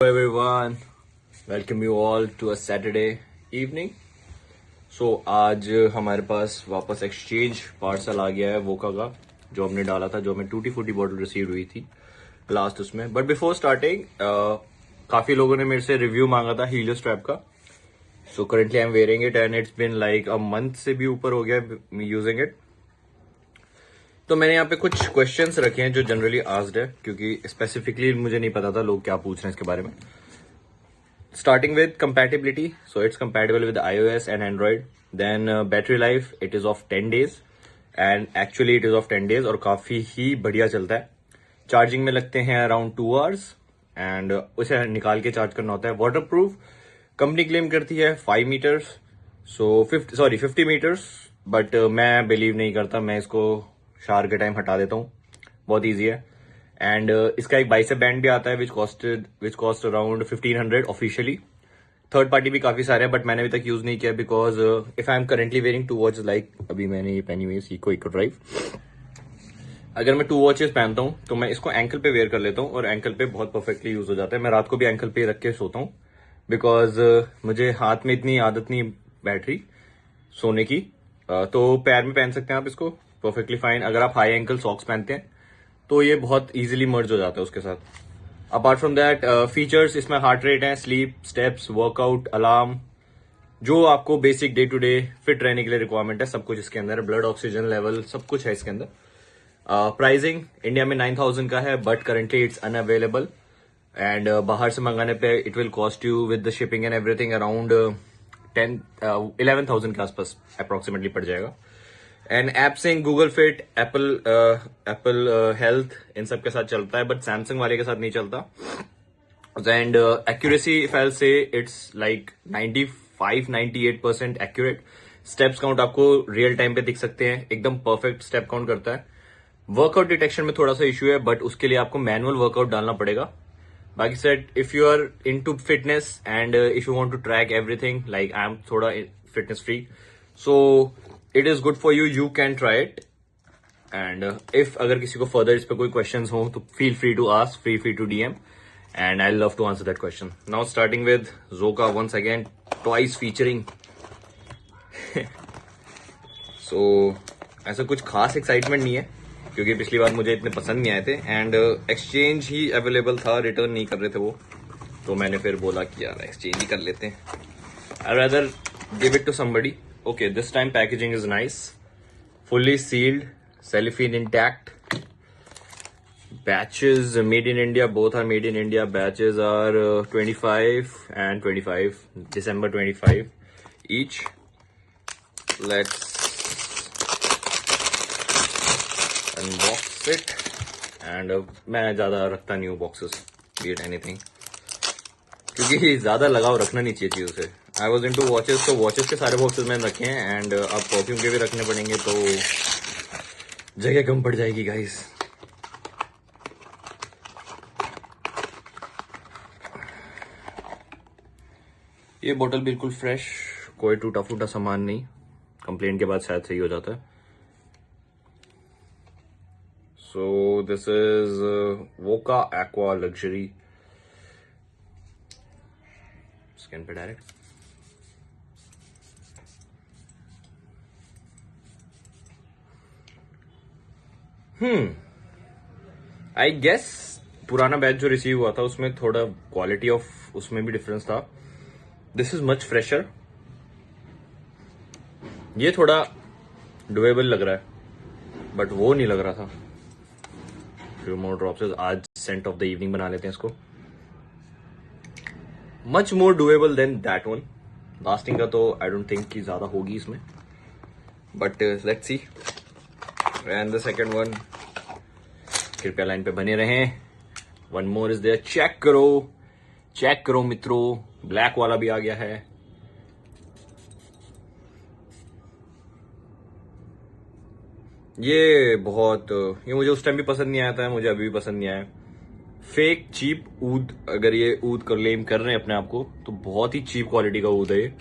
Hello everyone, welcome you all to a Saturday evening. So आज हमारे पास वापस exchange parcel आ गया है वोका का, जो हमने डाला था, जो हमें टूटी फूटी बॉटल रिसीव हुई थी लास्ट उसमें. बट बिफोर स्टार्टिंग काफी लोगों ने मेरे से रिव्यू मांगा था हीलियो स्ट्रैप का. So currently I am wearing it and it's been like a month से भी ऊपर हो गया यूजिंग इट. तो मैंने यहाँ पे कुछ क्वेश्चंस रखे हैं जो जनरली आस्क्ड है, क्योंकि स्पेसिफिकली मुझे नहीं पता था लोग क्या पूछ रहे हैं इसके बारे में. Starting with compatibility, so it's compatible with iOS and Android. Then battery life, it is of 10 days, and actually it is of 10 days और काफी ही बढ़िया चलता है. चार्जिंग में लगते हैं अराउंड 2 आवर्स एंड उसे निकाल के चार्ज करना होता है. वाटर प्रूफ कंपनी क्लेम करती है 5 मीटर्स, सो 50 मीटर्स, बट मैं बिलीव नहीं करता. मैं इसको शावर के टाइम हटा देता हूँ, बहुत ईजी है. एंड इसका एक बाइसेप बैंड भी आता है which cost around 1500 officially. Third party भी काफी सारे हैं, बट मैंने अभी तक यूज नहीं किया because if I am currently wearing 2 watches, like अभी मैंने ये पहनी हुई है सीको इको ड्राइव. अगर मैं 2 वॉचेस पहनता हूँ तो मैं इसको एंकल पे वेयर कर लेता हूँ और एंकल पे बहुत परफेक्टली यूज हो जाता है. मैं रात को भी एंकल पे रख के सोता हूँ बिकॉज मुझे हाथ में इतनी आदत नहीं बैटरी सोने की. तो पैर में पहन सकते हैं आप इसको, परफेक्टली फाइन. अगर आप हाई एंकल सॉक्स पहनते हैं तो ये बहुत इजीली मर्ज हो जाता है उसके साथ. अपार्ट फ्रॉम दैट फीचर्स इसमें हार्ट रेट है, स्लीप, स्टेप्स, वर्कआउट, अलार्म, जो आपको basic day to day fit रहने के लिए रिक्वायरमेंट है, सब कुछ इसके अंदर है. ब्लड ऑक्सीजन लेवल सब कुछ है इसके अंदर. प्राइसिंग इंडिया में 9000 का है, but currently it's unavailable. And बाहर से मंगाने पे it will cost you with the shipping and everything around 11,000 के आसपास अप्रोक्सीमेटली पड़ जाएगा. एंड ऐप से गूगल फिट, एप्पल हेल्थ, इन सब के साथ चलता है, बट सैमसंग वाले के साथ नहीं चलता. एंड एक्यूरेसी इफ आई से it's like 95-98% accurate. Steps count आपको रियल टाइम पे दिख सकते हैं, एकदम परफेक्ट स्टेप काउंट करता है. वर्कआउट डिटेक्शन में थोड़ा सा इश्यू है, बट उसके लिए आपको मैनुअल वर्कआउट डालना पड़ेगा. बाकी set if you are into fitness and if you want to track everything, like I am थोड़ा fitness free, so it is good for you, you can try it. And if अगर किसी को further इस पे कोई questions हो तो feel free to ask, free to DM, and I love to answer that question. Now starting with जोका once again, twice featuring. So ऐसा कुछ खास एक्साइटमेंट नहीं है क्योंकि पिछली बार मुझे इतने पसंद नहीं आए थे एंड एक्सचेंज ही अवेलेबल था, रिटर्न नहीं कर रहे थे वो, तो मैंने फिर बोला कि यार एक्सचेंज ही कर लेते हैं. I rather give it to somebody. Okay, this time packaging is nice, fully sealed, cellophane intact. Batches made in India, both are made in India. Batches are 25 and 25, December 25 each. Let's unbox it. And मैं ज़्यादा रखता नहीं हूँ boxes, be it anything, क्योंकि ज़्यादा लगाव रखना नहीं चाहिए चीज़ों से. I was into watches, तो वॉचेस के सारे बॉक्सेस मैंने रखे हैं एंड अब परफ्यूम के भी रखने पड़ेंगे तो जगह कम पड़ जाएगी गाइस. ये बोतल बिल्कुल फ्रेश, कोई टूटा फूटा सामान नहीं. कंप्लेंट के बाद शायद सही हो जाता है. So this is Wokha aqua luxury. Skin पे डायरेक्ट. आई गेस पुराना बैच जो रिसीव हुआ था उसमें थोड़ा क्वालिटी ऑफ उसमें भी डिफरेंस था. This is much fresher. ये थोड़ा डुएबल लग रहा है बट वो नहीं लग रहा था. फ्यू मोर ड्रॉप्स, आज सेंट ऑफ द इवनिंग बना लेते हैं इसको. Much more doable than that one. Lasting का तो आई डोंट थिंक कि ज्यादा होगी इसमें, but let's see. And the second one, कृपया लाइन पे बने रहें. One more is there. Check करो मित्रों, ब्लैक वाला भी आ गया है. ये मुझे उस टाइम भी पसंद नहीं आया था, मुझे अभी भी पसंद नहीं आया. फेक चीप ऊद, अगर ये ऊद क्लेम कर रहे हैं अपने आप को तो बहुत ही चीप क्वालिटी का ऊद है ये.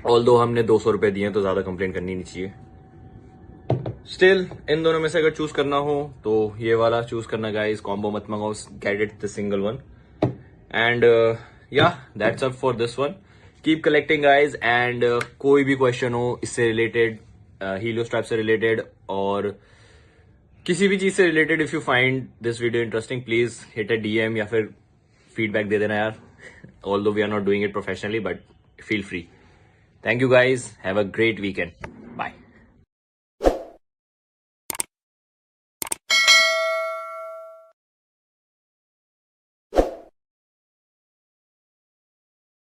ऑल्दो हमने 200 रुपए दिए तो ज्यादा कंप्लेन करनी नहीं चाहिए. स्टिल इन दोनों में से अगर चूज करना हो तो ये वाला चूज करना गाइस. कॉम्बो मत मंगाओ, get it the single one. And yeah that's up for this one. Keep collecting guys. And कोई भी क्वेश्चन हो इससे रिलेटेड, हीलियोस्ट्रैप से रिलेटेड और किसी भी चीज से related, if you find this video interesting, please hit a DM या फिर फीडबैक दे देना यार. Although we are not doing it professionally, but feel free. Thank you guys. Have a great weekend.